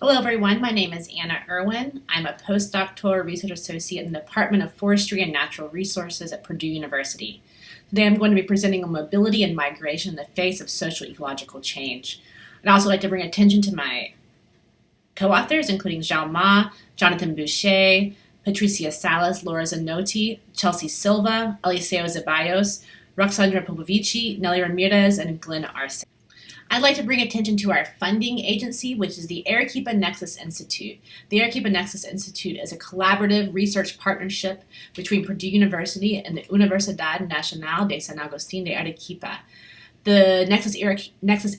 Hello everyone, my name is Anna Erwin. I'm a postdoctoral research associate in the Department of Forestry and Natural Resources at Purdue University. Today I'm going to be presenting on mobility and migration in the face of social-ecological change. I'd also like to bring attention to my co-authors, including Caylloma, Jonathan Boucher, Patricia Salas, Laura Zanotti, Chelsea Silva, Eliseo Zeballos, Roxandra Popovici, Nelly Ramirez, and Glenn Arce. I'd like to bring attention to our funding agency, which is the Arequipa Nexus Institute. The Arequipa Nexus Institute is a collaborative research partnership between Purdue University and the Universidad Nacional de San Agustín de Arequipa. The Nexus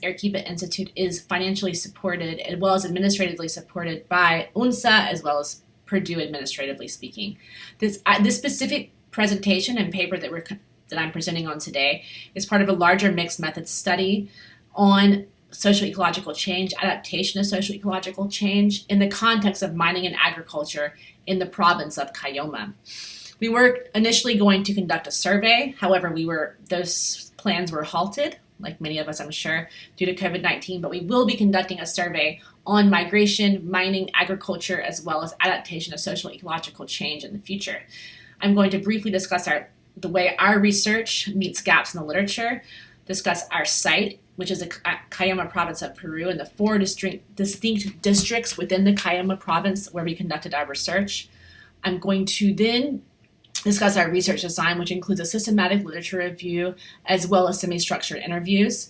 Arequipa Institute is financially supported as well as administratively supported by UNSA as well as Purdue administratively speaking. This specific presentation and paper that I'm presenting on today is part of a larger mixed methods study on social-ecological change, adaptation of social-ecological change in the context of mining and agriculture in the province of Caylloma. We were initially going to conduct a survey, however, those plans were halted, like many of us I'm sure, due to COVID-19, but we will be conducting a survey on migration, mining, agriculture, as well as adaptation of social-ecological change in the future. I'm going to briefly discuss the way our research meets gaps in the literature, discuss our site, which is the Caylloma province of Peru, and the four distinct districts within the Caylloma province where we conducted our research. I'm going to then discuss our research design, which includes a systematic literature review as well as semi-structured interviews.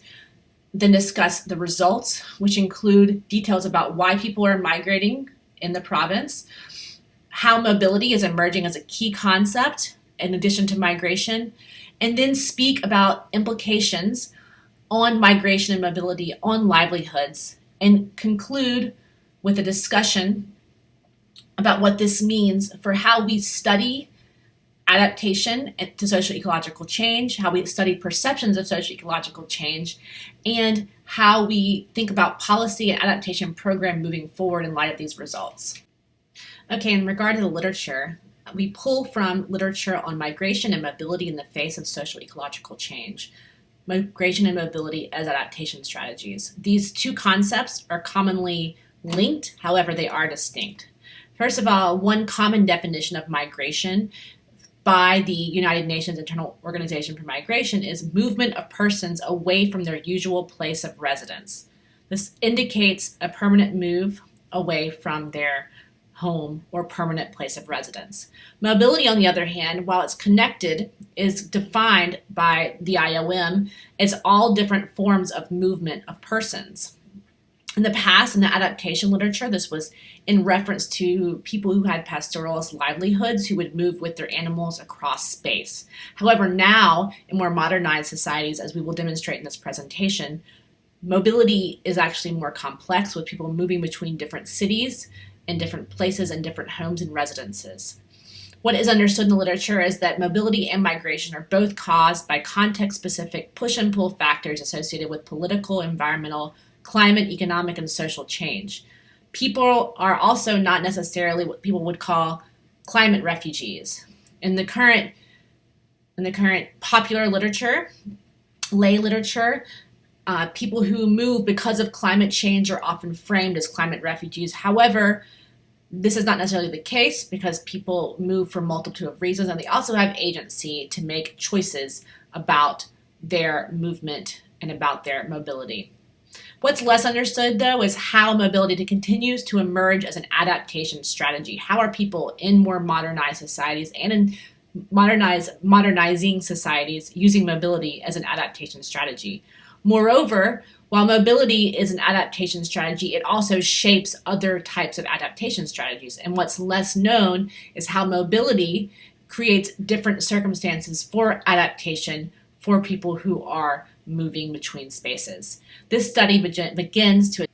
Then discuss the results, which include details about why people are migrating in the province, how mobility is emerging as a key concept in addition to migration, and then speak about implications on migration and mobility on livelihoods, and conclude with a discussion about what this means for how we study adaptation to social-ecological change, how we study perceptions of social-ecological change, and how we think about policy and adaptation program moving forward in light of these results. Okay, in regard to the literature, we pull from literature on migration and mobility in the face of social-ecological change. Migration and mobility as adaptation strategies. These two concepts are commonly linked, however, they are distinct. First of all, one common definition of migration by the United Nations Internal Organization for Migration is movement of persons away from their usual place of residence. This indicates a permanent move away from their home or permanent place of residence. Mobility, on the other hand, while it's connected, is defined by the IOM as all different forms of movement of persons. In the past, in the adaptation literature, this was in reference to people who had pastoralist livelihoods who would move with their animals across space. However, now, in more modernized societies, as we will demonstrate in this presentation, mobility is actually more complex, with people moving between different cities and different places and different homes and residences. What is understood in the literature is that mobility and migration are both caused by context-specific push and pull factors associated with political, environmental, climate, economic, and social change. People are also not necessarily what people would call climate refugees. In the current popular literature, lay literature, people who move because of climate change are often framed as climate refugees. However, this is not necessarily the case because people move for a multitude of reasons, and they also have agency to make choices about their movement and about their mobility. What's less understood, though, is how mobility continues to emerge as an adaptation strategy. How are people in more modernized societies and in modernizing societies using mobility as an adaptation strategy? Moreover, while mobility is an adaptation strategy, it also shapes other types of adaptation strategies. And what's less known is how mobility creates different circumstances for adaptation for people who are moving between spaces. This study begins to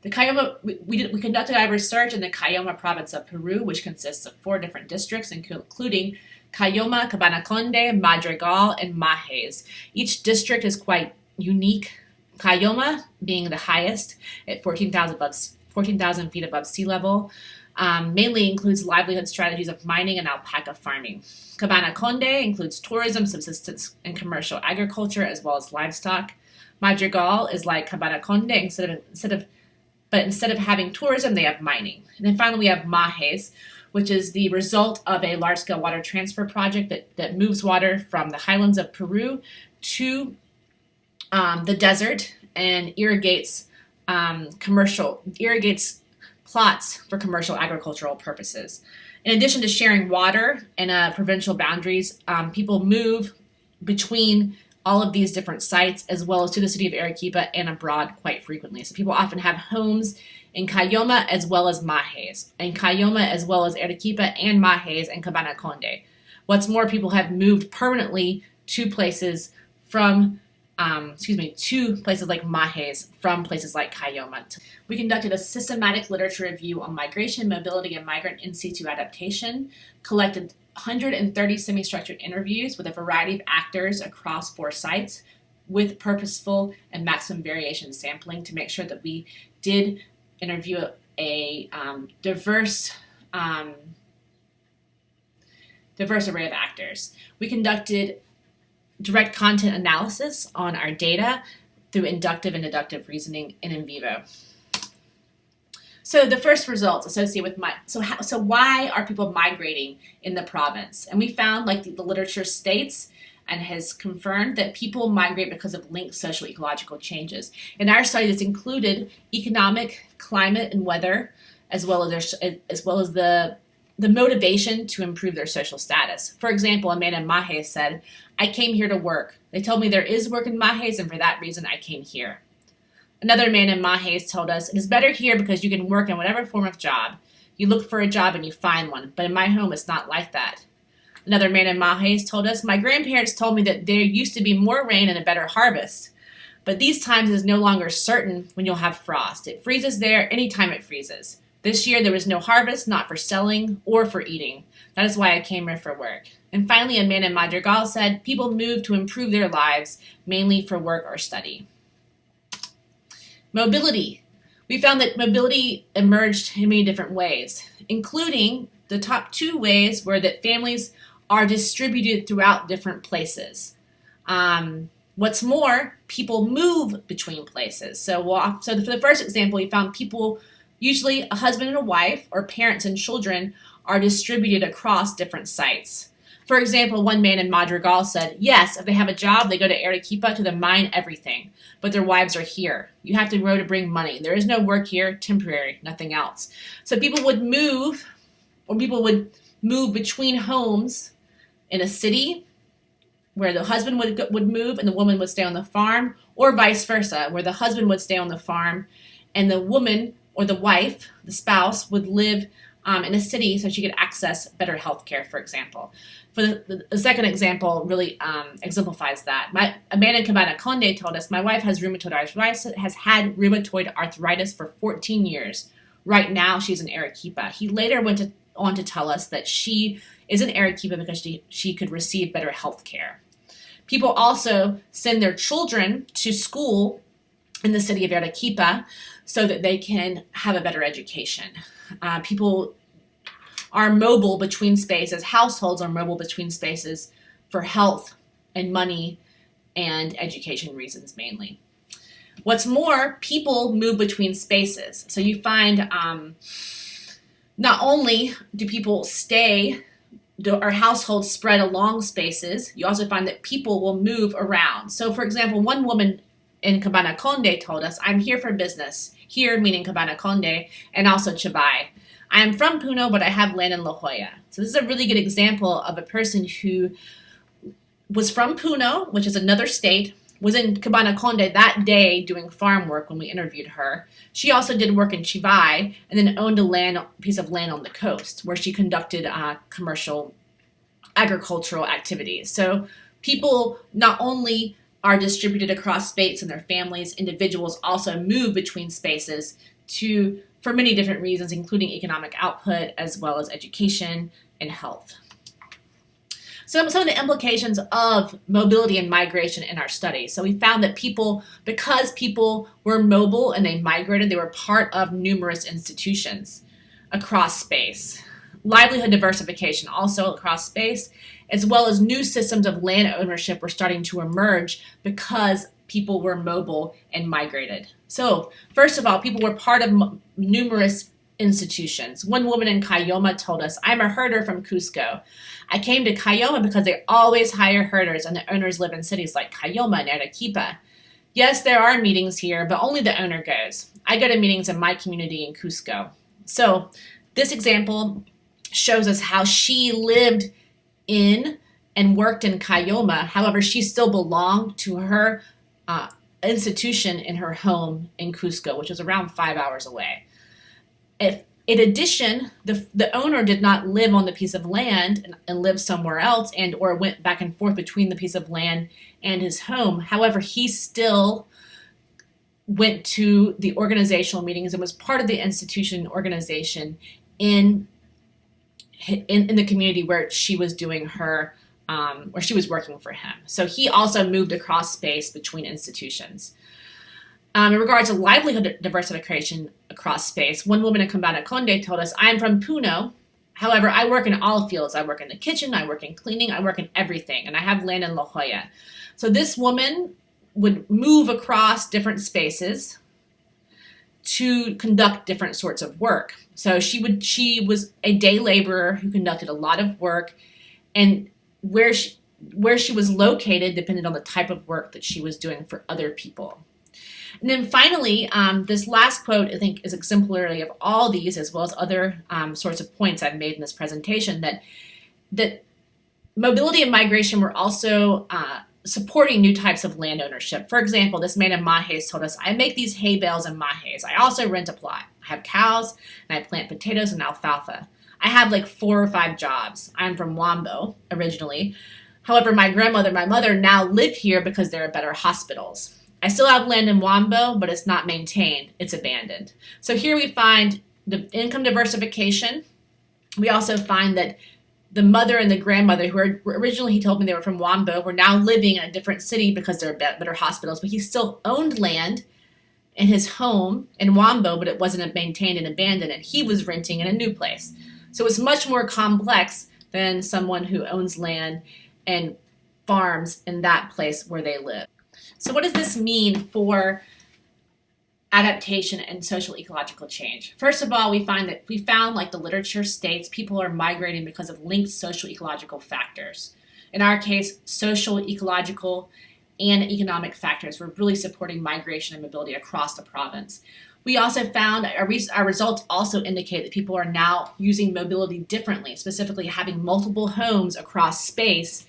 the Caylloma. We conducted our research in the Caylloma province of Peru, which consists of 4 different districts, including Caylloma, Cabanaconde, Madrigal, and Majes. Each district is quite unique. Caylloma being the highest at 14,000 feet above sea level, mainly includes livelihood strategies of mining and alpaca farming. Cabanaconde includes tourism, subsistence, and commercial agriculture, as well as livestock. Madrigal is like Cabanaconde, instead of but instead of having tourism, they have mining. And then finally, we have majes, which is the result of a large-scale water transfer project that moves water from the highlands of Peru to the desert and irrigates plots for commercial agricultural purposes. In addition to sharing water and provincial boundaries, people move between all of these different sites as well as to the city of Arequipa and abroad quite frequently. So people often have homes in Caylloma as well as majes, in Caylloma as well as Arequipa and majes and Cabana Conde. What's more, people have moved permanently to places from to places like majes from places like Caylloma. We conducted a systematic literature review on migration, mobility, and migrant in situ adaptation, collected 130 semi-structured interviews with a variety of actors across 4 sites with purposeful and maximum variation sampling to make sure that we did interview a diverse array of actors. We conducted direct content analysis on our data through inductive and deductive reasoning and in vivo. So the first results associated with so why are people migrating in the province? And we found, like the literature states and has confirmed, that people migrate because of linked social-ecological changes. In our study, this included economic, climate, and weather, as well as the motivation to improve their social status. For example, a man in Majes said, "I came here to work. They told me there is work in Majes, and for that reason I came here." Another man in Majes told us, "It is better here because you can work in whatever form of job. You look for a job and you find one, but in my home it's not like that." Another man in Majes told us, "My grandparents told me that there used to be more rain and a better harvest, but these times it is no longer certain when you'll have frost. It freezes there anytime it freezes. This year there was no harvest, not for selling or for eating. That is why I came here for work." And finally, a man in Madrigal said, "People move to improve their lives, mainly for work or study." Mobility. We found that mobility emerged in many different ways, including the top 2 ways were that families are distributed throughout different places. What's more, people move between places. So for the first example, we found people, usually a husband and a wife, or parents and children, are distributed across different sites. For example, one man in Madrigal said, yes, if they have a job, they go to Arequipa to the mine everything, but their wives are here. You have to go to bring money. There is no work here, temporary, nothing else. So people would move between homes in a city where the husband would move and the woman would stay on the farm, or vice versa, where the husband would stay on the farm and the woman or the wife, the spouse, would live in a city so she could access better health care, for example. For the second example really exemplifies that. A man in Cabana Conde told us, "My wife has had rheumatoid arthritis for 14 years. Right now she's in Arequipa." He later went on to tell us that she is in Arequipa because she could receive better health care. People also send their children to school in the city of Arequipa so that they can have a better education. People are mobile between spaces. Households are mobile between spaces for health and money and education reasons mainly. What's more, people move between spaces. So you find not only do people our households spread along spaces, you also find that people will move around. So for example, one woman in Cabana Conde told us, "I'm here for business." Here meaning Cabana Conde, and also Chavay. "I am from Puno, but I have land in La Jolla." So this is a really good example of a person who was from Puno, which is another state, was in Cabana Conde that day doing farm work when we interviewed her. She also did work in Chavay and then owned a piece of land on the coast where she conducted commercial agricultural activities. So people not only are distributed across space and their families, individuals also move between spaces for many different reasons, including economic output as well as education and health. Some of the implications of mobility and migration in our study. So we found that because people were mobile and they migrated, they were part of numerous institutions across space. Livelihood diversification also across space, as well as new systems of land ownership were starting to emerge because people were mobile and migrated. So first of all, people were part of numerous institutions. One woman in Caylloma told us, "I'm a herder from Cusco. I came to Caylloma because they always hire herders and the owners live in cities like Caylloma and Arequipa. Yes, there are meetings here, but only the owner goes. I go to meetings in my community in Cusco." So this example shows us how she lived in and worked in Caylloma. However, she still belonged to her institution in her home in Cusco, which was around 5 hours away. In addition, the owner did not live on the piece of land and lived somewhere else and or went back and forth between the piece of land and his home. However, he still went to the organizational meetings and was part of the institution organization in the community where she was doing her, where she was working for him. So he also moved across space between institutions. In regards to livelihood diversification across space, one woman in Campana Conde told us, "I'm from Puno. However, I work in all fields. I work in the kitchen, I work in cleaning, I work in everything, and I have land in La Jolla." So this woman would move across different spaces to conduct different sorts of work. So she was a day laborer who conducted a lot of work, and where she was located depended on the type of work that she was doing for other people. And then finally, this last quote I think is exemplary of all these, as well as other sorts of points I've made in this presentation, that mobility and migration were also supporting new types of land ownership. For example, this man in Majes told us, "I make these hay bales in Majes. I also rent a plot. I have cows, and I plant potatoes and alfalfa. I have like 4 or 5 jobs. I'm from Wambo originally. However, my grandmother and my mother now live here because there are better hospitals. I still have land in Wambo, but it's not maintained. It's abandoned." So here we find the income diversification. We also find that the mother and the grandmother, who were originally, he told me they were from Wambo, were now living in a different city because there are better hospitals, but he still owned land in his home in Wambo, but it wasn't maintained and abandoned, and he was renting in a new place. So it's much more complex than someone who owns land and farms in that place where they live. So what does this mean for adaptation and social ecological change? First of all, we found, like the literature states, people are migrating because of linked social ecological factors. In our case, social, ecological, and economic factors were really supporting migration and mobility across the province. We also found our results also indicate that people are now using mobility differently, specifically having multiple homes across space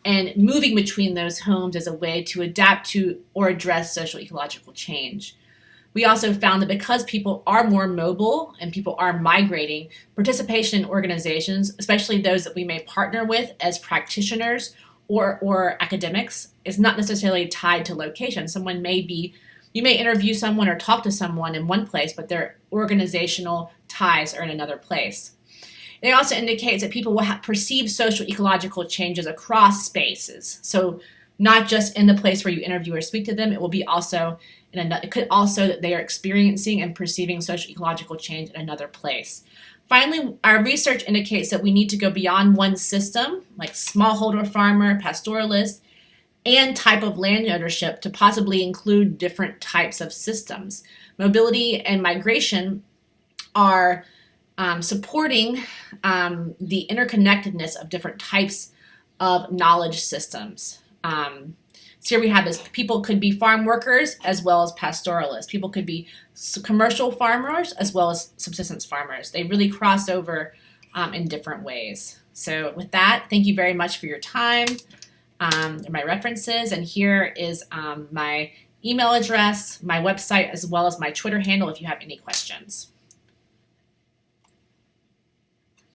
and moving between those homes as a way to adapt to or address social ecological change. We also found that because people are more mobile and people are migrating, participation in organizations, especially those that we may partner with as practitioners or academics, is not necessarily tied to location. You may interview someone or talk to someone in one place, but their organizational ties are in another place. It also indicates that people will perceive social ecological changes across spaces. So not just in the place where you interview or speak to them, it will be also it could also that they are experiencing and perceiving social ecological change in another place. Finally, our research indicates that we need to go beyond one system, like smallholder farmer, pastoralist, and type of land ownership to possibly include different types of systems. Mobility and migration are supporting the interconnectedness of different types of knowledge systems. So here we have this, people could be farm workers as well as pastoralists. People could be commercial farmers as well as subsistence farmers. They really cross over in different ways. So with that, thank you very much for your time, my references, and here is my email address, my website, as well as my Twitter handle if you have any questions.